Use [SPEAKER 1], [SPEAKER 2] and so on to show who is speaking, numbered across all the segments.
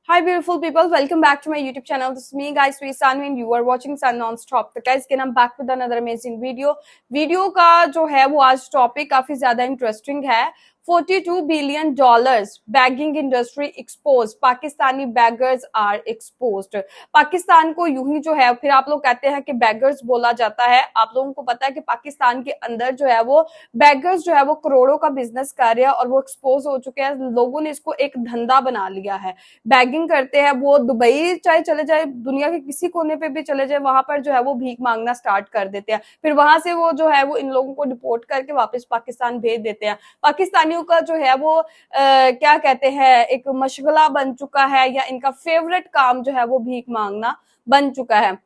[SPEAKER 1] Hi beautiful people, welcome back to my YouTube channel. This is me guys, Sweet Sanvi and you are watching Sun Non-Stop. तो guys again I'm back with another amazing video. Video का जो है वो आज topic काफी ज्यादा interesting है। $42 billion begging industry expose, Pakistani beggars are exposed. Pakistan को यूं ही जो है, फिर आप लोग कहते हैं कि बैगर्स बोला जाता है। आप लोगों को पता है कि पाकिस्तान के अंदर जो है वो बैगर्स जो है वो करोड़ों का बिजनेस कर रहे हैं और वो एक्सपोज हो चुके हैं। लोगों ने इसको एक धंधा बना लिया है, बैगिंग करते हैं। वो दुबई चाहे चले जाए, दुनिया के किसी कोने पे भी चले जाए, वहां पर जो है वो भीख मांगना स्टार्ट कर देते हैं। फिर वहां से वो जो है वो इन लोगों को डिपोर्ट करके वापस पाकिस्तान भेज देते हैं। पाकिस्तानियों का जो है वो क्या कहते हैं, एक मशगला बन चुका है, या इनका फेवरेट काम जो है वो भीख मांगना बन चुका है।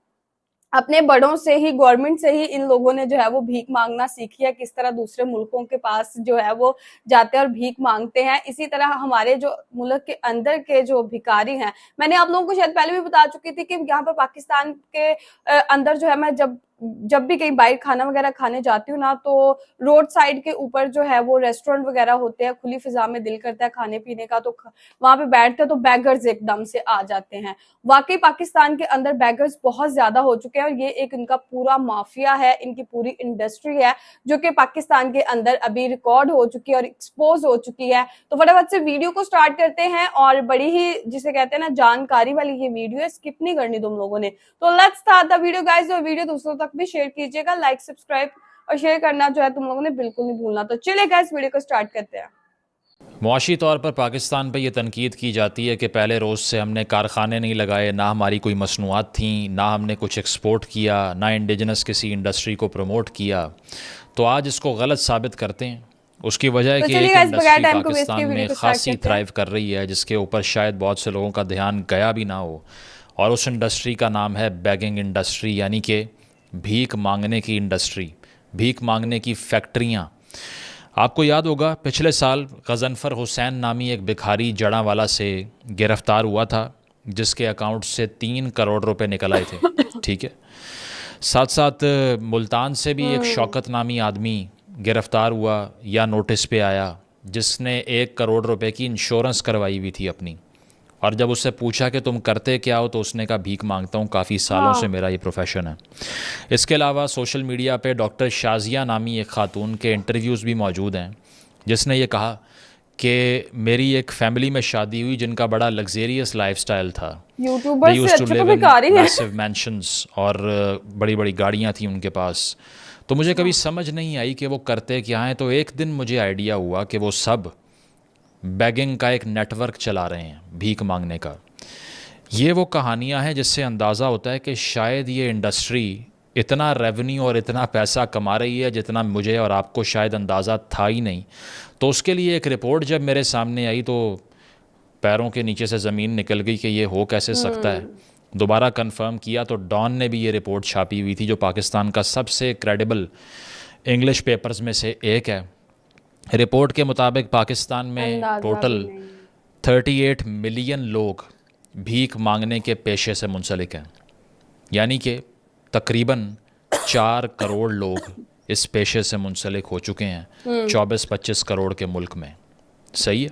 [SPEAKER 1] अपने बड़ों से ही, गवर्नमेंट से ही इन लोगों ने जो है वो भीख मांगना सीखी है, किस तरह दूसरे मुल्कों के पास जो है वो जाते हैं और भीख मांगते हैं। इसी तरह हमारे जो मुल्क के अंदर के जो भिखारी हैं, मैंने आप लोगों को शायद पहले भी बता चुकी थी कि यहाँ पर पाकिस्तान के अंदर जो है, मैं जब भी कहीं बाहर खाना वगैरह खाने जाती हूँ ना, तो रोड साइड के ऊपर जो है वो रेस्टोरेंट वगैरह होते हैं, खुली फिजा में दिल करता है खाने पीने का, तो वहां पे बैठते हैं तो बैगर्स एकदम से आ जाते हैं। वाकई पाकिस्तान के अंदर बैगर्स बहुत ज्यादा हो चुके हैं और ये एक इनका पूरा माफिया है, इनकी पूरी इंडस्ट्री है जो कि पाकिस्तान के अंदर अभी रिकॉर्ड हो चुकी है और एक्सपोज हो चुकी है। तो फटाफट से वीडियो को स्टार्ट करते हैं, और बड़ी ही जिसे कहते हैं ना जानकारी वाली ये वीडियो है, स्किप नहीं करनी तुम लोगों ने। तो let's start the video guys. और वीडियो दूसरों तक भी शेयर कीजिएगा, लाइक सब्सक्राइब और शेयर करना जो है तुम लोगों ने बिल्कुल नहीं भूलना। तो चलिए गाइस वीडियो को स्टार्ट करते हैं।
[SPEAKER 2] मुआशी तौर पर पाकिस्तान पर यह तनकीद की जाती है कि पहले रोज़ से हमने कारखाने नहीं लगाए, ना हमारी कोई मसनूआत थी, ना हमने कुछ एक्सपोर्ट किया, ना इंडिजिनस किसी इंडस्ट्री को प्रमोट किया। तो आज इसको गलत साबित करते हैं। उसकी वजह है कि एक इंडस्ट्री पाकिस्तान में खासी थ्राइव कर रही है, जिसके ऊपर शायद बहुत से लोगों का ध्यान गया भी ना हो, और उस इंडस्ट्री का नाम है बैगिंग इंडस्ट्री, यानी कि भीख मांगने की इंडस्ट्री, भीख मांगने की फैक्ट्रियाँ। आपको याद होगा पिछले साल गज़नफ़र हुसैन नामी एक भिखारी जड़ांवाला से गिरफ़्तार हुआ था, जिसके अकाउंट से 3 करोड़ रुपए निकल आए थे। ठीक है, साथ साथ मुल्तान से भी एक शौकत नामी आदमी गिरफ़्तार हुआ या नोटिस पे आया, जिसने 1 करोड़ रुपए की इंश्योरेंस करवाई हुई थी अपनी। और जब उससे पूछा कि तुम करते क्या हो, तो उसने कहा भीख मांगता हूँ, काफ़ी सालों से मेरा ये प्रोफेशन है। इसके अलावा सोशल मीडिया पे डॉक्टर शाजिया नामी एक ख़ातून के इंटरव्यूज़ भी मौजूद हैं, जिसने ये कहा कि मेरी एक फैमिली में शादी हुई जिनका बड़ा लग्जेरियस लाइफस्टाइल था,
[SPEAKER 1] यूट्यूबर से अच्छा तो भिखारी है,
[SPEAKER 2] मैसिव मैंशंस और बड़ी बड़ी गाड़ियाँ थी उनके पास। तो मुझे कभी समझ नहीं आई कि वो करते क्या हैं। तो एक दिन मुझे आइडिया हुआ कि वो सब बैगिंग का एक नेटवर्क चला रहे हैं, भीख मांगने का। ये वो कहानियाँ हैं जिससे अंदाज़ा होता है कि शायद ये इंडस्ट्री इतना रेवेन्यू और इतना पैसा कमा रही है जितना मुझे और आपको शायद अंदाज़ा था ही नहीं। तो उसके लिए एक रिपोर्ट जब मेरे सामने आई तो पैरों के नीचे से ज़मीन निकल गई कि ये हो कैसे सकता है। दोबारा कंफर्म किया तो डॉन ने भी ये रिपोर्ट छापी हुई थी, जो पाकिस्तान का सबसे क्रेडिबल इंग्लिश पेपर्स में से एक है। रिपोर्ट के मुताबिक पाकिस्तान में टोटल 38 मिलियन लोग भीख मांगने के पेशे से मुंसलिक हैं, यानी कि तकरीबन 4 करोड़ लोग इस पेशे से मुंसलिक हो चुके हैं 24-25 करोड़ के मुल्क में। सही है।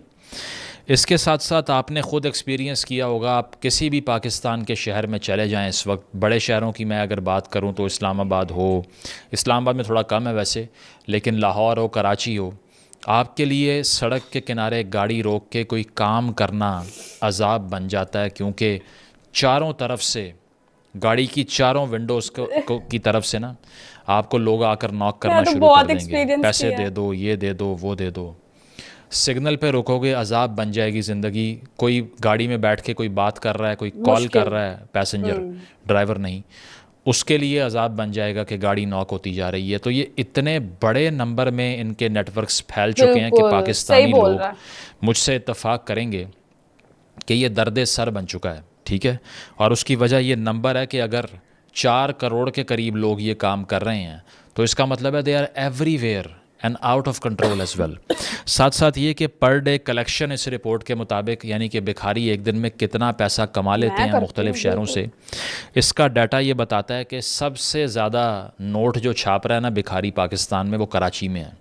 [SPEAKER 2] इसके साथ साथ आपने ख़ुद एक्सपीरियंस किया होगा, आप किसी भी पाकिस्तान के शहर में चले जाएं इस वक्त, बड़े शहरों की मैं अगर बात करूं तो इस्लामाबाद हो, इस्लामाबाद में थोड़ा कम है वैसे, लेकिन लाहौर हो, कराची हो, आपके लिए सड़क के किनारे गाड़ी रोक के कोई काम करना अजाब बन जाता है, क्योंकि चारों तरफ से गाड़ी की चारों विंडोज़ की तरफ से ना आपको लोग आकर नॉक करना शुरू कर देंगे, पैसे दे दो, ये दे दो, वो दे दो। सिग्नल पे रुकोगे अजाब बन जाएगी ज़िंदगी। कोई गाड़ी में बैठ के कोई बात कर रहा है, कोई कॉल कर रहा है, पैसेंजर, ड्राइवर नहीं, उसके लिए अजाब बन जाएगा कि गाड़ी नॉक होती जा रही है। तो ये इतने बड़े नंबर में इनके नेटवर्क्स फैल चुके हैं कि पाकिस्तानी लोग मुझसे इत्तफाक करेंगे कि ये दर्द सर बन चुका है। ठीक है, और उसकी वजह ये नंबर है कि अगर 4 करोड़ के करीब लोग ये काम कर रहे हैं तो इसका मतलब है they are everywhere and out of control as well. साथ साथ ये कि पर डे कलेक्शन इस रिपोर्ट के मुताबिक, यानी कि भिखारी एक दिन में कितना पैसा कमा लेते हैं मुख्तलिफ शहरों से, इसका डाटा ये बताता है कि सबसे ज़्यादा नोट जो छाप रहा है ना भिखारी पाकिस्तान में, वो कराची में है।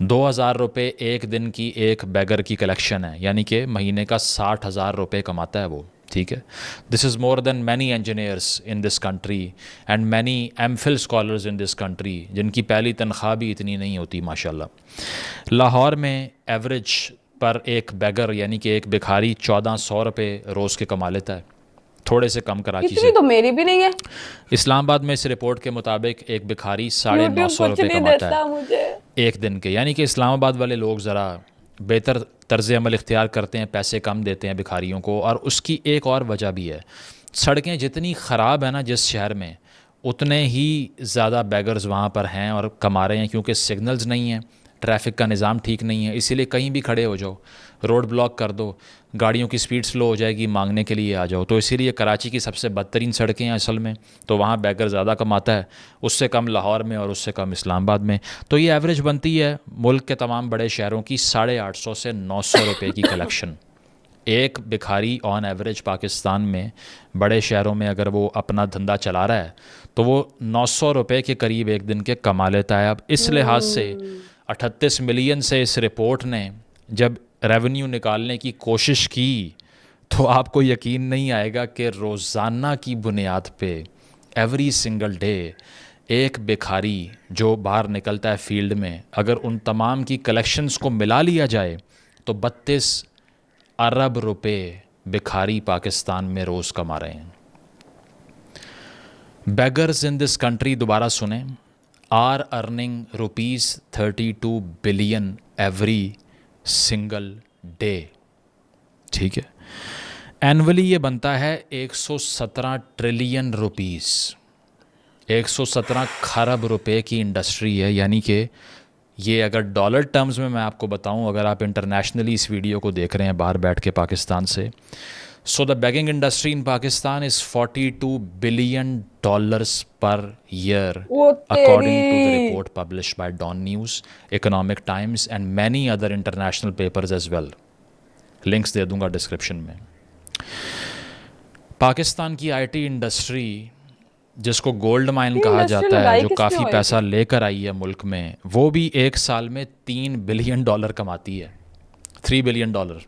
[SPEAKER 2] ₹2000 एक दिन की एक बैगर की कलेक्शन है, यानी कि महीने का ₹60,000 कमाता है वो, ठीक है। This is more than many engineers in this country and many MPhil scholars in this country, जिनकी पहली तनख्वाह भी इतनी नहीं होती माशाल्लाह। लाहौर में एवरेज पर एक बैगर यानी कि एक भिखारी ₹1400 रोज़ के कमा लेता है, थोड़े से कम कराची
[SPEAKER 1] इतनी
[SPEAKER 2] से।
[SPEAKER 1] तो मेरी भी नहीं है।
[SPEAKER 2] इस्लामाबाद में इस रिपोर्ट के मुताबिक एक भिखारी
[SPEAKER 1] यूट्यूब कुछ
[SPEAKER 2] ₹950
[SPEAKER 1] नहीं
[SPEAKER 2] कमाता
[SPEAKER 1] देता
[SPEAKER 2] है
[SPEAKER 1] मुझे।
[SPEAKER 2] एक दिन के, यानी कि इस्लामाबाद वाले लोग ज़रा बेहतर तर्ज अमल इख्तियार करते हैं, पैसे कम देते हैं भिखारियों को। और उसकी एक और वजह भी है, सड़कें जितनी ख़राब है ना जिस शहर में, उतने ही ज़्यादा बैगर्स वहाँ पर हैं और कमा रहे हैं, क्योंकि सिग्नल्स नहीं हैं, ट्रैफिक का निज़ाम ठीक नहीं है। इसीलिए कहीं भी खड़े हो जाओ, रोड ब्लॉक कर दो, गाड़ियों की स्पीड स्लो हो जाएगी, मांगने के लिए आ जाओ। तो इसीलिए कराची की सबसे बदतरीन सड़कें हैं असल में, तो वहाँ बैगर ज़्यादा कमाता है, उससे कम लाहौर में और उससे कम इस्लामाबाद में। तो ये एवरेज बनती है मुल्क के तमाम बड़े शहरों की ₹850 से ₹900 की कलेक्शन। एक भिखारी ऑन एवरेज पाकिस्तान में बड़े शहरों में अगर वो अपना धंधा चला रहा है तो वो ₹900 के करीब एक दिन के कमा लेता है। अब इस लिहाज से 38 मिलियन से इस रिपोर्ट ने जब रेवेन्यू निकालने की कोशिश की तो आपको यकीन नहीं आएगा कि रोज़ाना की बुनियाद पे एवरी सिंगल डे एक भिखारी जो बाहर निकलता है फील्ड में, अगर उन तमाम की कलेक्शंस को मिला लिया जाए तो 32 अरब रुपए भिखारी पाकिस्तान में रोज़ कमा रहे हैं। बेगर्स इन दिस कंट्री, दोबारा सुने, are earning ₹32 billion every single day, ठीक है। एनुअली ये बनता है 117 ट्रिलियन रुपीस, 117 खरब रुपए की इंडस्ट्री है। यानी कि ये अगर डॉलर टर्म्स में मैं आपको बताऊं, अगर आप इंटरनेशनली इस वीडियो को देख रहे हैं बाहर बैठ के पाकिस्तान से, so the begging industry in Pakistan is $42 billion per year, according to the report published by Dawn News, Economic Times and many other international papers as well. Links दे दूंगा डिस्क्रिप्शन में। पाकिस्तान की आईटी इंडस्ट्री, जिसको गोल्ड माइन कहा जाता है, जो काफ़ी पैसा लेकर आई है मुल्क में, वो भी एक साल में $3 बिलियन कमाती है, $3 बिलियन।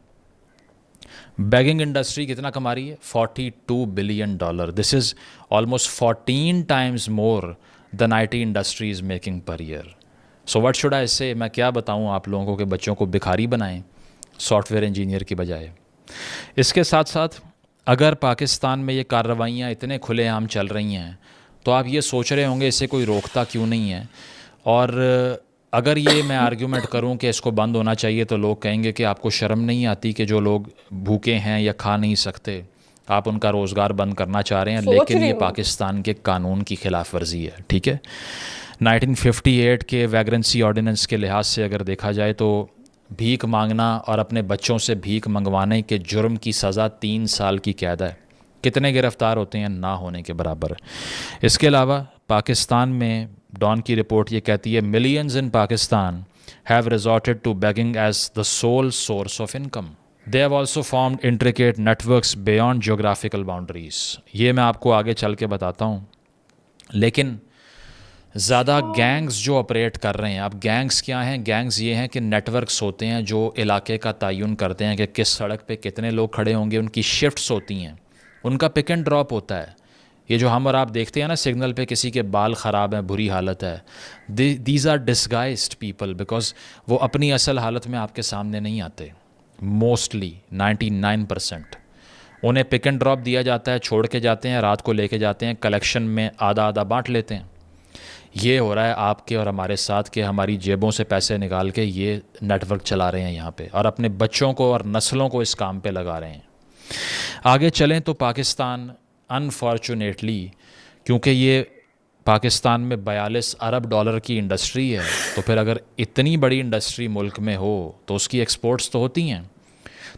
[SPEAKER 2] बैगिंग इंडस्ट्री कितना कमा रही है? $42 billion. This is almost 14 times more than IT industry is making per year. So what should I से, मैं क्या बताऊं आप लोगों को कि बच्चों को भिखारी बनाएं सॉफ्टवेयर इंजीनियर की बजाय। इसके साथ साथ अगर पाकिस्तान में ये कार्रवाइयाँ इतने खुलेआम चल रही हैं तो आप ये सोच रहे होंगे इसे कोई रोकता क्यों नहीं है। और अगर ये मैं आर्ग्यूमेंट करूं कि इसको बंद होना चाहिए तो लोग कहेंगे कि आपको शर्म नहीं आती कि जो लोग भूखे हैं या खा नहीं सकते, आप उनका रोज़गार बंद करना चाह रहे हैं। लेकिन ये पाकिस्तान के कानून की खिलाफ वर्जी है, ठीक है। 1958 के वैग्रेंसी ऑर्डिनेंस के लिहाज से अगर देखा जाए तो भीख मांगना और अपने बच्चों से भीख मंगवाने के जुर्म की सज़ा 3 साल की कैद है। कितने गिरफ्तार होते हैं? ना होने के बराबर। इसके अलावा पाकिस्तान में डॉन की रिपोर्ट ये कहती है, millions in Pakistan have resorted to begging as the sole source of income. They have also formed intricate networks beyond geographical boundaries. ये मैं आपको आगे चल के बताता हूँ। लेकिन ज़्यादा गैंग्स जो ऑपरेट कर रहे हैं, अब गैंग्स क्या हैं? गैंग्स ये हैं कि नेटवर्क्स होते हैं जो इलाके का तयन करते हैं कि किस सड़क पे कितने लोग खड़े होंगे, उनकी शिफ्ट्स होती हैं, उनका पिक एंड ड्रॉप होता है। ये जो हम और आप देखते हैं ना सिग्नल पे किसी के बाल ख़राब हैं, बुरी हालत है, these are disguised people, because वो अपनी असल हालत में आपके सामने नहीं आते। मोस्टली 99% उन्हें पिक एंड ड्रॉप दिया जाता है, छोड़ के जाते हैं, रात को लेके जाते हैं, कलेक्शन में आधा आधा बांट लेते हैं। ये हो रहा है आपके और हमारे साथ कि हमारी जेबों से पैसे निकाल के ये नेटवर्क चला रहे हैं यहाँ पे, और अपने बच्चों को और नस्लों को इस काम पे लगा रहे हैं। आगे चलें तो पाकिस्तान अनफॉर्चुनेटली, क्योंकि ये पाकिस्तान में $42 अरब की इंडस्ट्री है, तो फिर अगर इतनी बड़ी इंडस्ट्री मुल्क में हो तो उसकी एक्सपोर्ट्स तो होती हैं।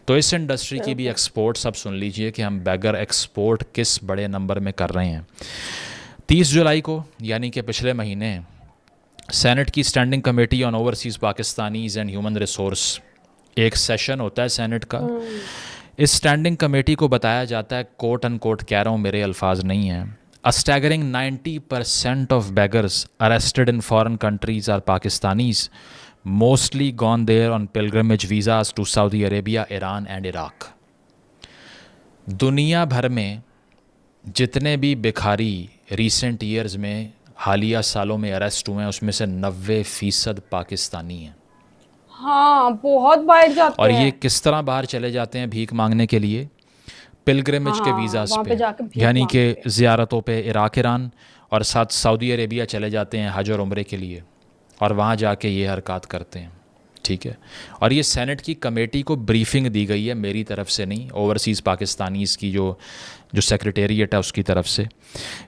[SPEAKER 2] तो इस इंडस्ट्री की भी एक्सपोर्ट्स, अब सुन लीजिए कि हम बैगर एक्सपोर्ट किस बड़े नंबर में कर रहे हैं। 30 जुलाई को, यानी कि पिछले महीने, सेनेट की standing committee on overseas Pakistanis and human resource, एक सेशन होता है सेनेट का। इस स्टैंडिंग कमेटी को बताया जाता है, कोट एंड कोट कह रहा हूँ, मेरे अल्फाज नहीं हैं, a staggering 90% of beggars arrested in foreign countries are Pakistanis, mostly gone there on pilgrimage visas to Saudi Arabia, Iran and Iraq. दुनिया भर में जितने भी भिखारी रिसेंट ईयर्स में हालिया सालों में अरेस्ट हुए हैं उसमें से 90% पाकिस्तानी हैं।
[SPEAKER 1] हाँ, बहुत बाहर जाते
[SPEAKER 2] और
[SPEAKER 1] हैं।
[SPEAKER 2] ये किस तरह बाहर चले जाते हैं भीख मांगने के लिए? पिलग्रिमेज के वीज़ास
[SPEAKER 1] वहाँ पे जाके
[SPEAKER 2] पे,
[SPEAKER 1] भीख
[SPEAKER 2] यानी
[SPEAKER 1] मांगते
[SPEAKER 2] कि ज़ियारतों पे इराक ईरान और साथ सऊदी अरेबिया चले जाते हैं हज और उम्रे के लिए, और वहाँ जाके ये हरकत करते हैं। ठीक है, और ये सेनेट की कमेटी को ब्रीफिंग दी गई है, मेरी तरफ से नहीं, ओवरसीज़ पाकिस्तानीज़ की जो सेक्रेटेरिएट है उसकी तरफ से।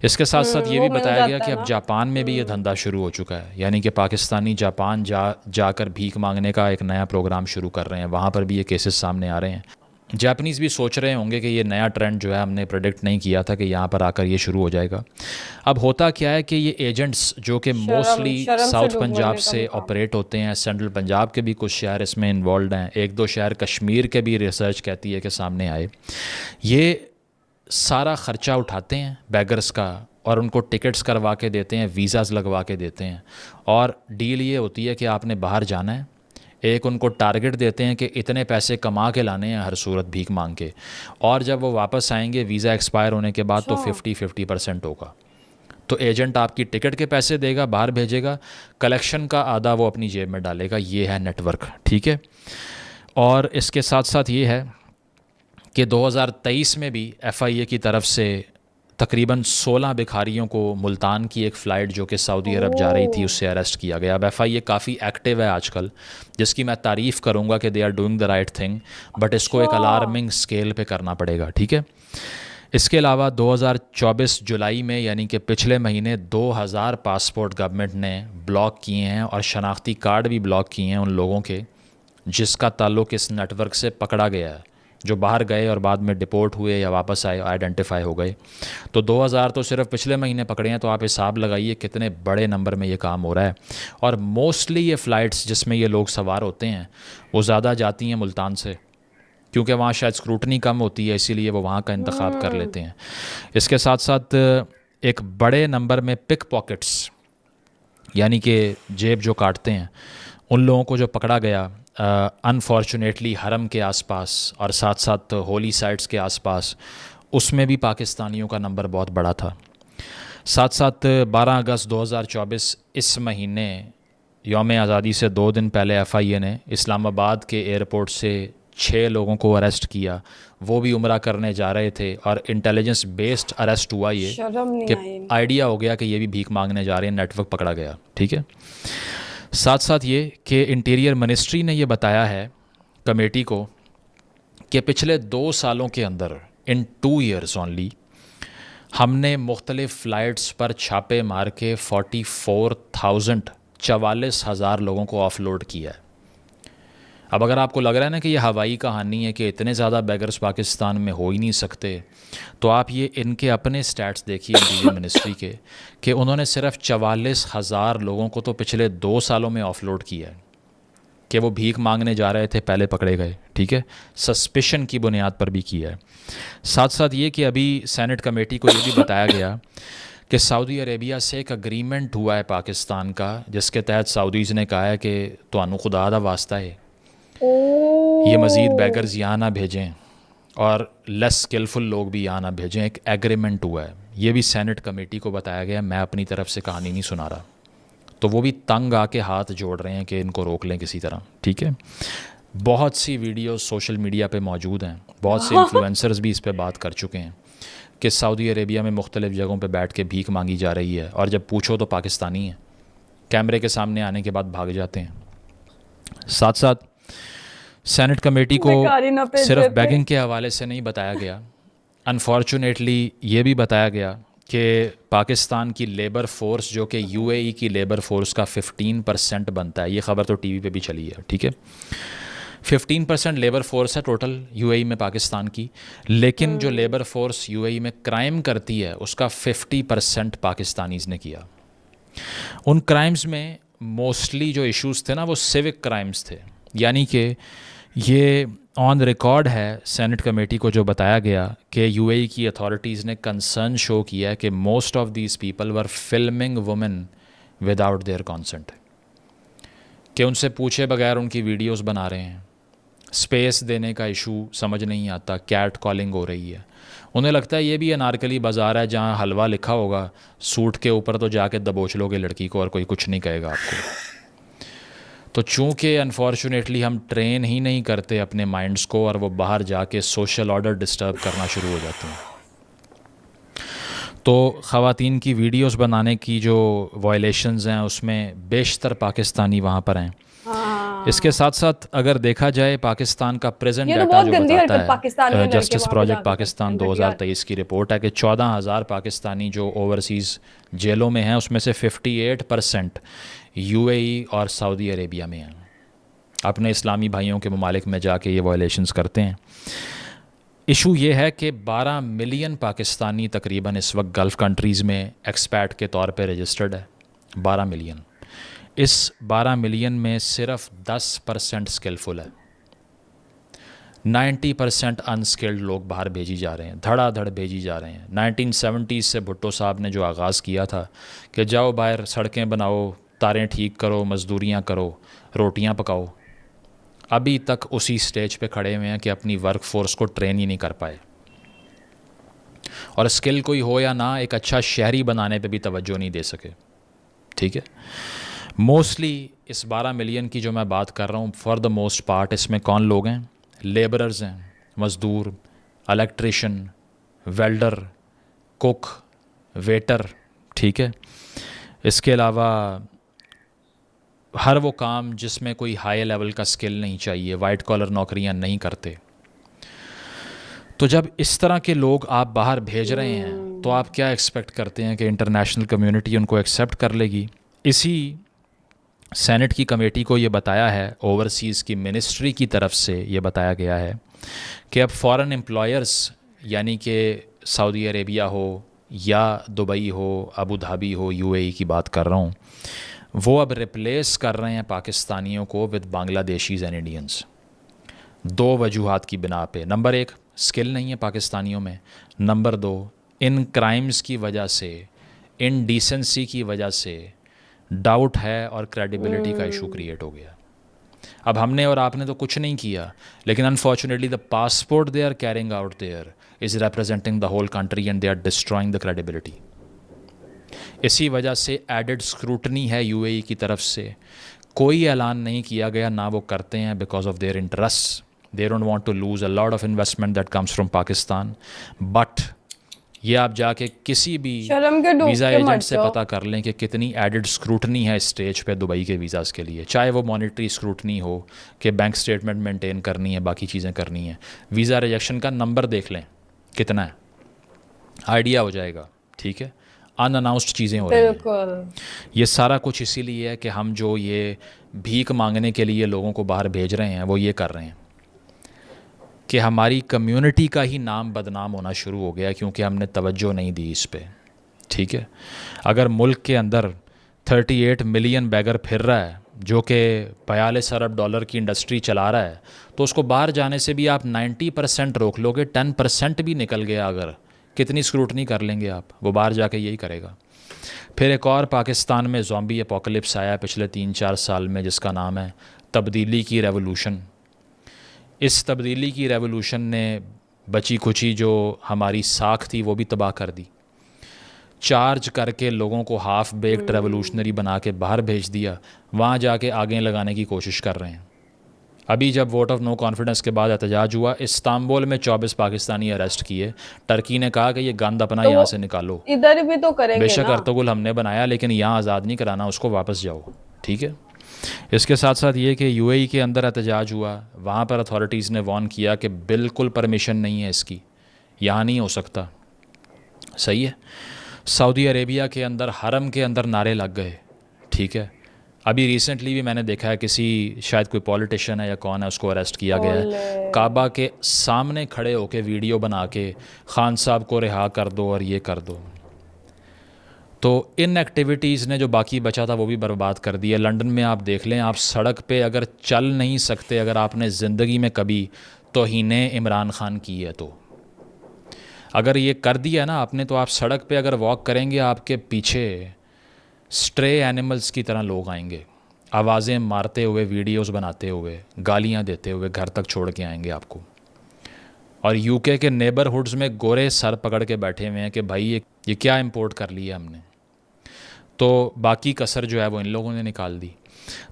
[SPEAKER 2] इसके साथ साथ ये भी
[SPEAKER 1] वो मिल
[SPEAKER 2] बताया गया
[SPEAKER 1] जाता
[SPEAKER 2] कि
[SPEAKER 1] है
[SPEAKER 2] अब
[SPEAKER 1] ना।
[SPEAKER 2] जापान में भी ये धंधा शुरू हो चुका है, यानी कि पाकिस्तानी जापान जाकर भीख मांगने का एक नया प्रोग्राम शुरू कर रहे हैं, वहाँ पर भी ये केसेस सामने आ रहे हैं। जापानीज़ भी सोच रहे होंगे कि ये नया ट्रेंड जो है हमने प्रेडिक्ट नहीं किया था कि यहाँ पर आकर ये शुरू हो जाएगा। अब होता क्या है कि ये एजेंट्स जो कि मोस्टली
[SPEAKER 1] शर्म से
[SPEAKER 2] साउथ
[SPEAKER 1] डूब
[SPEAKER 2] पंजाब
[SPEAKER 1] मरने का
[SPEAKER 2] से
[SPEAKER 1] मुकाम।
[SPEAKER 2] ऑपरेट होते हैं, सेंट्रल पंजाब के भी कुछ शहर इसमें इन्वॉल्व हैं, एक दो शहर कश्मीर के भी रिसर्च कहती है कि सामने आए। ये सारा ख़र्चा उठाते हैं बैगर्स का और उनको टिकट्स करवा के देते हैं, वीज़ाज़ लगवा के देते हैं, और डील ये होती है कि आपने बाहर जाना है। एक उनको टारगेट देते हैं कि इतने पैसे कमा के लाने हैं हर सूरत भीख मांग के, और जब वो वापस आएंगे वीज़ा एक्सपायर होने के बाद तो 50% होगा। तो एजेंट आपकी टिकट के पैसे देगा, बाहर भेजेगा, कलेक्शन का आधा वो अपनी जेब में डालेगा। ये है नेटवर्क। ठीक है, और इसके साथ साथ ये है कि 2023 में भी FIA की तरफ से तकरीबन 16 भिखारियों को मुल्तान की एक फ़्लाइट जो कि सऊदी अरब जा रही थी उससे अरेस्ट किया गया। अब FIA काफ़ी एक्टिव है आजकल, जिसकी मैं तारीफ़ करूँगा कि they are doing the right thing, but इसको एक अलार्मिंग स्केल पे करना पड़ेगा। ठीक है, इसके अलावा 2024 जुलाई में यानी कि पिछले महीने 2000 पासपोर्ट गवर्नमेंट ने ब्लॉक किए हैं और शनाख्ती कार्ड भी ब्लॉक किए हैं उन लोगों के जिसका ताल्लुक़ इस नेटवर्क से पकड़ा गया है, जो बाहर गए और बाद में डिपोर्ट हुए या वापस आए, आइडेंटिफाई हो गए। तो 2000 तो सिर्फ पिछले महीने पकड़े हैं, तो आप हिसाब लगाइए कितने बड़े नंबर में ये काम हो रहा है। और मोस्टली ये फ़्लाइट्स जिसमें ये लोग सवार होते हैं वो ज़्यादा जाती हैं मुल्तान से, क्योंकि वहाँ शायद स्क्रूटनी कम होती है, इसीलिए वो वहाँ का इंतखाब कर लेते हैं। इसके साथ साथ एक बड़े नंबर में पिक पॉकेट्स यानी कि जेब जो काटते हैं उन लोगों को जो पकड़ा गया अनफॉर्चुनेटली हरम के आसपास और साथ साथ होली साइट्स के आसपास, उसमें भी पाकिस्तानियों का नंबर बहुत बड़ा था। साथ साथ 12 अगस्त 2024 इस महीने यौम आज़ादी से 2 दिन पहले FIA ने इस्लामाबाद के एयरपोर्ट से 6 लोगों को अरेस्ट किया। वो भी उम्रा करने जा रहे थे और इंटेलिजेंस बेस्ड अरेस्ट हुआ ये
[SPEAKER 1] शर्म नहीं
[SPEAKER 2] कि
[SPEAKER 1] आई।
[SPEAKER 2] आइडिया हो गया कि ये भी भीख मांगने जा रहे हैं, नेटवर्क पकड़ा गया। ठीक है, साथ साथ ये कि इंटीरियर मिनिस्ट्री ने ये बताया है कमेटी को कि पिछले 2 सालों के अंदर इन 2 ईयर्स ओनली हमने मुख्तलिफ़ फ़्लाइट्स पर छापे मार के 44,000 लोगों को ऑफलोड किया है। अब अगर आपको लग रहा है ना कि ये हवाई कहानी है कि इतने ज़्यादा बैगर्स पाकिस्तान में हो ही नहीं सकते, तो आप ये इनके अपने स्टैट्स देखिए इंटीरियर मिनिस्ट्री के कि उन्होंने सिर्फ 44,000 लोगों को तो पिछले 2 सालों में ऑफलोड किया है कि वो भीख मांगने जा रहे थे, पहले पकड़े गए। ठीक है, सस्पिशन की बुनियाद पर भी किया है। साथ साथ ये कि अभी सेनेट कमेटी को ये भी बताया गया कि सऊदी अरेबिया से एक अग्रीमेंट हुआ है पाकिस्तान का, जिसके तहत सऊदीज़ ने कहा है कि तुहानू खुदा दा वास्ता है ये मज़ीद बैगर्स यहाँ ना भेजें और लेस स्किलफुल लोग भी यहाँ ना भेजें। एक एग्रीमेंट हुआ है, ये भी सेनेट कमेटी को बताया गया। मैं अपनी तरफ से कहानी नहीं सुना रहा, तो वो भी तंग आके हाथ जोड़ रहे हैं कि इनको रोक लें किसी तरह। ठीक है, बहुत सी वीडियोस सोशल मीडिया पे मौजूद हैं, बहुत से इन्फ्लुएंसर्स भी इस पे बात कर चुके हैं कि सऊदी अरेबिया में मुख्तलिफ़ जगहों पे बैठ के भीख मांगी जा रही है, और जब पूछो तो पाकिस्तानी हैं, कैमरे के सामने आने के बाद भाग जाते हैं। साथ साथ सेनेट कमेटी को सिर्फ बैगिंग के हवाले से नहीं बताया गया, अनफॉर्चुनेटली ये भी बताया गया कि पाकिस्तान की लेबर फोर्स जो कि UAE की लेबर फोर्स का 15% बनता है, ये ख़बर तो TV पे भी चली है। ठीक है, 15% लेबर फोर्स है टोटल UAE में पाकिस्तान की, लेकिन जो लेबर फोर्स UAE में क्राइम करती है उसका 50% पाकिस्तानीज़ ने किया। उन क्राइम्स में मोस्टली जो इश्यूज़ थे ना वो सिविक क्राइम्स थे, यानी कि ये ऑन रिकॉर्ड है सेनेट कमेटी को जो बताया गया कि UAE की अथॉरिटीज़ ने कंसर्न शो किया कि most of these people were filming women without their consent, कि उनसे पूछे बगैर उनकी वीडियोस बना रहे हैं। स्पेस देने का इशू समझ नहीं आता, कैट कॉलिंग हो रही है। उन्हें लगता है ये भी अनारकली बाज़ार है जहाँ हलवा लिखा होगा सूट के ऊपर, तो जाके दबोच लोगे लड़की को और कोई कुछ नहीं कहेगा आपको। तो चूँकि अनफॉर्चुनेटली हम ट्रेन ही नहीं करते अपने माइंड्स को, और वो बाहर जाके सोशल ऑर्डर डिस्टर्ब करना शुरू हो जाते हैं। तो ख़वातीन की वीडियोस बनाने की जो वायलेशंस हैं उसमें बेशतर पाकिस्तानी वहाँ पर हैं।
[SPEAKER 1] हाँ,
[SPEAKER 2] इसके साथ साथ अगर देखा जाए पाकिस्तान का प्रेजेंट
[SPEAKER 1] ये तो
[SPEAKER 2] डाटा
[SPEAKER 1] बहुत
[SPEAKER 2] जो
[SPEAKER 1] गंदी
[SPEAKER 2] बताता
[SPEAKER 1] हरकत पाकिस्तान में
[SPEAKER 2] है,
[SPEAKER 1] लड़के
[SPEAKER 2] जस्टिस
[SPEAKER 1] वहाँ पे
[SPEAKER 2] प्रोजेक्ट
[SPEAKER 1] जाके
[SPEAKER 2] पाकिस्तान
[SPEAKER 1] करते हैं, बट यार
[SPEAKER 2] 2023 की रिपोर्ट है कि 14,000 पाकिस्तानी जो ओवरसीज़ जेलों में हैं उसमें से 58% यूएई और सऊदी अरेबिया में हैं। अपने इस्लामी भाइयों के ममालिक में जाके ये वायलेशंस करते हैं। इशू ये है कि 12 मिलियन पाकिस्तानी तकरीबन इस वक्त गल्फ़ कंट्रीज़ में एक्सपैट के तौर पे रजिस्टर्ड है। 12 मिलियन। इस 12 मिलियन में सिर्फ 10% स्किलफुल है। 90% अनस्किल्ड लोग बाहर भेजी जा रहे हैं, धड़ाधड़ भेजी जा रहे हैं। 1970s से भुट्टो साहब ने जो आगाज़ किया था कि जाओ बाहर सड़कें बनाओ, तारें ठीक करो, मज़दूरियाँ करो, रोटियाँ पकाओ, अभी तक उसी स्टेज पे खड़े हुए हैं कि अपनी वर्क फोर्स को ट्रेन ही नहीं कर पाए। और स्किल कोई हो या ना, एक अच्छा शहरी बनाने पे भी तवज्जो नहीं दे सके। ठीक है, मोस्टली इस 12 मिलियन की जो मैं बात कर रहा हूँ, फॉर द मोस्ट पार्ट इसमें कौन लोग हैं? लेबरर्स हैं, मज़दूर, इलेक्ट्रिशियन, वेल्डर, कुक, वेटर। ठीक है, इसके अलावा हर वो काम जिसमें कोई हाई लेवल का स्किल नहीं चाहिए, वाइट कॉलर नौकरियां नहीं करते। तो जब इस तरह के लोग आप बाहर भेज रहे हैं तो आप क्या एक्सपेक्ट करते हैं कि इंटरनेशनल कम्युनिटी उनको एक्सेप्ट कर लेगी? इसी सेनेट की कमेटी को ये बताया है, ओवरसीज़ की मिनिस्ट्री की तरफ से ये बताया गया है कि अब फॉरेन एम्प्लॉयर्स, यानी कि सऊदी अरेबिया हो या दुबई हो, अबू धाबी हो, यूएई की बात कर रहा हूँ, वो अब रिप्लेस कर रहे हैं पाकिस्तानियों को विद बांग्लादेशीज़ एंड इंडियंस। 2 वजूहात की बिना पे। नंबर 1, स्किल नहीं है पाकिस्तानियों में। नंबर 2, इन क्राइम्स की वजह से, इन डिसेंसी की वजह से डाउट है और क्रेडिबिलिटी का इशू क्रिएट हो गया। अब हमने और आपने तो कुछ नहीं किया, लेकिन unfortunately the passport they are carrying out there is representing the whole country and they are destroying the credibility. इसी वजह से एडेड स्क्रूटनी है यूएई की तरफ से। कोई ऐलान नहीं किया गया, ना वो करते हैं, because of their interest. They don't want to lose a lot of investment that comes from Pakistan. But ये आप जाके किसी भी
[SPEAKER 1] शर्म के डूब
[SPEAKER 2] वीज़ा
[SPEAKER 1] के मर
[SPEAKER 2] एजेंट से
[SPEAKER 1] जाओ।
[SPEAKER 2] पता कर लें कि कितनी एडेड स्क्रूटनी है इस स्टेज पे दुबई के वीज़ाज़ के लिए। चाहे वो मॉनेटरी स्क्रूटनी हो कि बैंक स्टेटमेंट मेंटेन करनी है, बाकी चीज़ें करनी है। वीज़ा रिजेक्शन का नंबर देख लें कितना है, आइडिया हो जाएगा। ठीक है, अनअनाउंस्ड चीज़ें हो रही हैं।
[SPEAKER 1] बिल्कुल।
[SPEAKER 2] ये सारा कुछ इसीलिए है कि हम जो ये भीख मांगने के लिए लोगों को बाहर भेज रहे हैं वो ये कर रहे हैं कि हमारी कम्युनिटी का ही नाम बदनाम होना शुरू हो गया क्योंकि हमने तवज्जो नहीं दी इस पे। ठीक है, अगर मुल्क के अंदर 38 मिलियन बैगर फिर रहा है जो कि 42 अरब डॉलर की इंडस्ट्री चला रहा है, तो उसको बाहर जाने से भी आप 90% रोक लोगे, 10% भी निकल गया अगर, कितनी स्क्रूटनी कर लेंगे आप? वो बाहर जाके यही करेगा। फिर एक और पाकिस्तान में ज़ॉम्बी एपोकलिप्स आया पिछले 3-4 साल में, जिसका नाम है तब्दीली की रेवोल्यूशन। इस तब्दीली की रेवोल्यूशन ने बची खुची जो हमारी साख थी वो भी तबाह कर दी। चार्ज करके लोगों को हाफ बेक्ड रेवोल्यूशनरी बना के बाहर भेज दिया, वहाँ जाके आगे लगाने की कोशिश कर रहे हैं। अभी जब वोट ऑफ नो कॉन्फिडेंस के बाद एहतजाज हुआ, इस्तांबुल में 24 पाकिस्तानी अरेस्ट किए। टर्की ने कहा कि ये गंद अपना
[SPEAKER 1] तो
[SPEAKER 2] यहाँ से निकालो।
[SPEAKER 1] इधर भी तो करेंगे
[SPEAKER 2] बेशक
[SPEAKER 1] ना।
[SPEAKER 2] अर्तुगुल हमने बनाया, लेकिन यहाँ आज़ाद नहीं कराना, उसको वापस जाओ। ठीक है, इसके साथ साथ ये कि यूएई के अंदर एहतजाज हुआ, वहाँ पर अथॉरिटीज़ ने वार्न किया कि बिल्कुल परमिशन नहीं है इसकी, यहाँ नहीं हो सकता। सही है, सऊदी अरेबिया के अंदर हरम के अंदर नारे लग गए। ठीक है, अभी रिसेंटली भी मैंने देखा है किसी, शायद कोई पॉलिटिशियन है या कौन है, उसको अरेस्ट किया गया है। काबा के सामने खड़े होके वीडियो बना के खान साहब को रिहा कर दो और ये कर दो। तो इन एक्टिविटीज़ ने जो बाकी बचा था वो भी बर्बाद कर दिया। लंदन में आप देख लें, आप सड़क पे अगर चल नहीं सकते, अगर आपने ज़िंदगी में कभी तौहीने इमरान खान की है, तो अगर ये कर दिया ना आपने, तो आप सड़क पे अगर वॉक करेंगे, आपके पीछे स्ट्रे एनिमल्स की तरह लोग आएंगे। आवाज़ें मारते हुए, वीडियोस बनाते हुए, गालियां देते हुए घर तक छोड़ के आएंगे आपको। और यूके के नेबरहुड्स में गोरे सर पकड़ के बैठे हुए हैं कि भाई ये क्या इंपोर्ट कर लिया हमने। तो बाकी कसर जो है वो इन लोगों ने निकाल दी।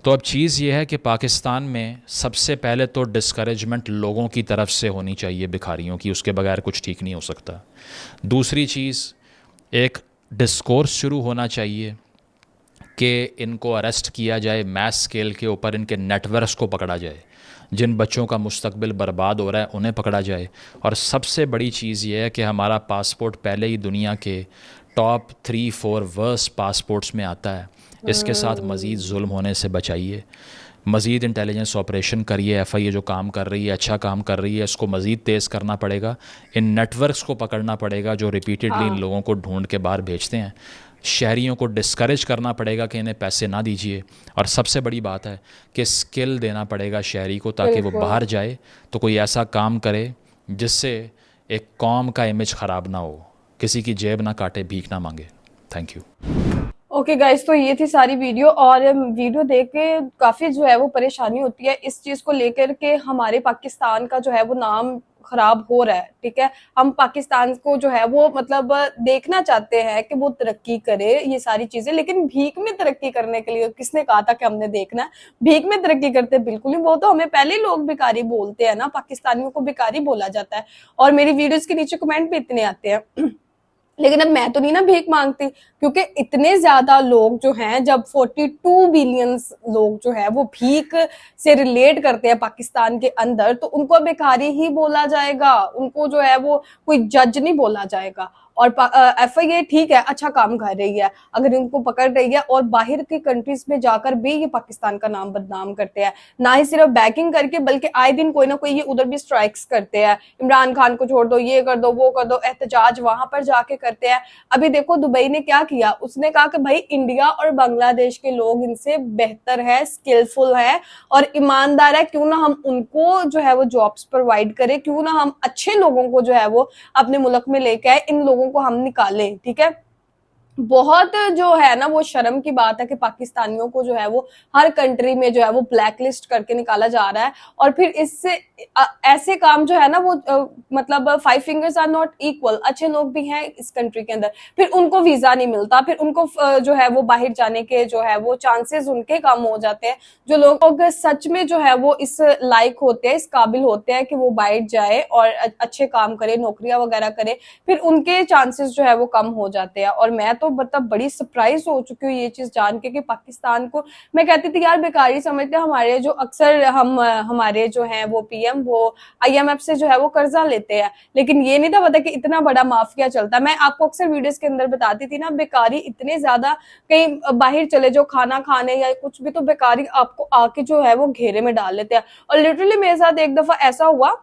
[SPEAKER 2] तो अब चीज़ ये है कि पाकिस्तान में सबसे पहले तो डिस्करेजमेंट लोगों की तरफ से होनी चाहिए भिखारियों की, उसके बगैर कुछ ठीक नहीं हो सकता। दूसरी चीज़, एक डिस्कोर्स शुरू होना चाहिए कि इनको अरेस्ट किया जाए मैस स्केल के ऊपर, इनके नेटवर्क्स को पकड़ा जाए, जिन बच्चों का मुस्तकबिल बर्बाद हो रहा है उन्हें पकड़ा जाए। और सबसे बड़ी चीज़ ये है कि हमारा पासपोर्ट पहले ही दुनिया के टॉप 3-4 वर्स्ट पासपोर्ट्स में आता है। इसके साथ मज़ीद जुल्म होने से बचाइए, मज़ीद इंटेलिजेंस ऑपरेशन करिए। एफआईए जो काम कर रही है, अच्छा काम कर रही है, इसको मज़ीद तेज़ करना पड़ेगा। इन नेटवर्क्स को पकड़ना पड़ेगा जो रिपीटेडली इन लोगों को ढूंढ के बाहर भेजते हैं। शहरियों को डिस्करेज करना पड़ेगा कि इन्हें पैसे ना दीजिए। और सबसे बड़ी बात है कि स्किल देना पड़ेगा शहरी को, ताकि वो बाहर जाए तो कोई ऐसा काम करे जिससे एक कौम का इमेज ख़राब ना हो, किसी की जेब ना काटे, भीख ना मांगे। Thank you.
[SPEAKER 1] ओके गाइस, तो ये थी सारी वीडियो। और वीडियो देख के काफी जो है वो परेशानी होती है इस चीज को लेकर के हमारे पाकिस्तान का जो है वो नाम खराब हो रहा है। ठीक है, हम पाकिस्तान को जो है वो मतलब देखना चाहते हैं कि वो तरक्की करे, ये सारी चीजें। लेकिन भीख में तरक्की करने के लिए किसने कहा था कि हमने देखना है? भीख में तरक्की करते बिल्कुल ही, वो तो हमें पहले ही लोग भिखारी बोलते हैं ना, पाकिस्तानियों को भिखारी बोला जाता है। और मेरी वीडियोस के नीचे कमेंट भी इतने आते हैं। लेकिन अब मैं तो नहीं ना भीख मांगती, क्योंकि इतने ज्यादा लोग जो हैं, जब 42 बिलियन लोग जो है वो भीख से रिलेट करते हैं पाकिस्तान के अंदर, तो उनको भिखारी ही बोला जाएगा, उनको जो है वो कोई जज नहीं बोला जाएगा। और एफआईए ठीक है, अच्छा काम कर रही है, अगर इनको पकड़ रही है। और बाहर के कंट्रीज में जाकर भी ये पाकिस्तान का नाम बदनाम करते हैं, ना ही सिर्फ बैकिंग करके, बल्कि आए दिन कोई ना कोई ये उधर भी स्ट्राइक्स करते हैं। इमरान खान को छोड़ दो, ये कर दो, वो कर दो, एहतजाज वहां पर जाके करते हैं। अभी देखो दुबई ने क्या किया, उसने कहा कि भाई इंडिया और बांग्लादेश के लोग इनसे बेहतर है, स्किलफुल है और ईमानदार है, क्यों ना हम उनको जो है वो जॉब्स प्रोवाइड करें, क्यों ना हम अच्छे लोगों को जो है वो अपने मुल्क में लेके आए, इन लोगों को हम निकालें। ठीक है, बहुत जो है ना वो शर्म की बात है कि पाकिस्तानियों को जो है वो हर कंट्री में जो है वो ब्लैक लिस्ट करके निकाला जा रहा है। और फिर इससे ऐसे काम जो है ना वो मतलब 5 फिंगर्स आर नॉट इक्वल, अच्छे लोग भी हैं इस कंट्री के अंदर, फिर उनको वीजा नहीं मिलता, फिर उनको जो है वो बाहर जाने के जो है वो चांसेस उनके कम हो जाते हैं। जो लोग सच में जो है वो इस लायक होते हैं, इस काबिल होते हैं कि वो बाहर जाए और अच्छे काम करे, नौकरियां वगैरह करे, फिर उनके चांसेस जो है वो कम हो जाते हैं। और मैं तो मतलब बड़ी सरप्राइज हो चुकी हूँ ये चीज जान के कि पाकिस्तान को, मैं कहती थी यार बेकारी समझते हैं हमारे जो अक्सर हमारे जो हैं वो पीएम वो आईएमएफ से जो है वो कर्जा लेते हैं, लेकिन ये नहीं था पता कि इतना बड़ा माफिया चलता है। मैं आपको अक्सर वीडियोस के अंदर बताती थी ना, बेकारी इतने ज्यादा, कहीं बाहर चले जाओ खाना खाने या कुछ भी, तो बेकारी आपको आके जो है वो घेरे में डाल लेते हैं। और लिटरली मेरे साथ एक दफा ऐसा हुआ,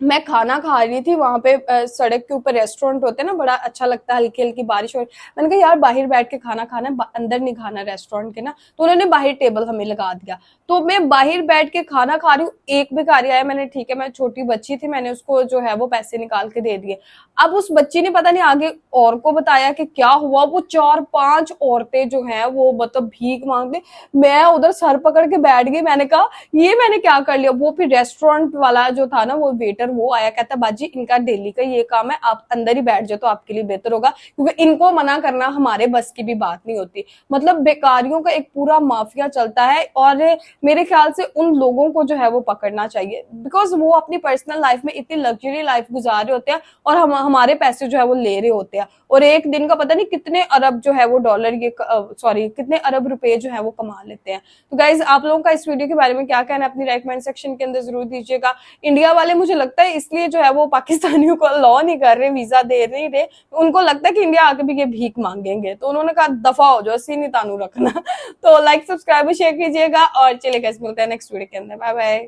[SPEAKER 1] मैं खाना खा रही थी वहां पे, सड़क के ऊपर रेस्टोरेंट होते हैं ना, बड़ा अच्छा लगता है, हल्की हल्की बारिश हो रही। मैंने कहा यार बाहर बैठ के खाना खाना है, अंदर नहीं खाना रेस्टोरेंट के ना, तो उन्होंने बाहर टेबल हमें लगा दिया। तो मैं बाहर बैठ के खाना खा रही हूँ, एक भिखारी आया, मैंने ठीक है, मैं छोटी बच्ची थी, मैंने उसको जो है वो पैसे निकाल के दे दिए। अब उस बच्ची ने पता नहीं आगे और को बताया कि क्या हुआ, वो 4-5 औरतें जो है वो मतलब भीख मांगते, मैं उधर सर पकड़ के बैठ गई। मैंने कहा ये मैंने क्या कर लिया। वो फिर रेस्टोरेंट वाला जो था ना वो वेटर, वो आया, कहता बाजी इनका डेली का ये काम है, आप अंदर ही बैठ जाओ तो आपके लिए बेहतर होगा, क्योंकि इनको मना करना हमारे बस की भी बात नहीं होती। मतलब बेकारियों का एक पूरा माफिया चलता है। और मेरे ख्याल से उन लोगों को जो है वो पकड़ना चाहिए, बिकॉज वो अपनी पर्सनल लाइफ में इतनी लग्जरी लाइफ गुजार रहे होते हैं और हमारे पैसे जो है वो ले रहे होते हैं। और एक दिन का पता नहीं कितने अरब जो है वो डॉलर, ये सॉरी कितने अरब रुपए जो है वो कमा लेते हैं। तो गाइज आप लोगों का इस वीडियो के बारे में क्या कहना है, अपनी रेकमेंड सेक्शन के अंदर जरूर दीजिएगा। इंडिया वाले मुझे लगता है इसलिए जो है वो पाकिस्तानियों को अलाउ नहीं कर रहे, वीजा दे नहीं रहे, उनको लगता है कि इंडिया आके भी ये भीख मांगेंगे, तो उन्होंने कहा दफा हो जाओ, सी नहीं तानू रखना। तो लाइक सब्सक्राइब शेयर कीजिएगा और चलिए गाइस मिलते हैं नेक्स्ट वीडियो के अंदर। Bye bye.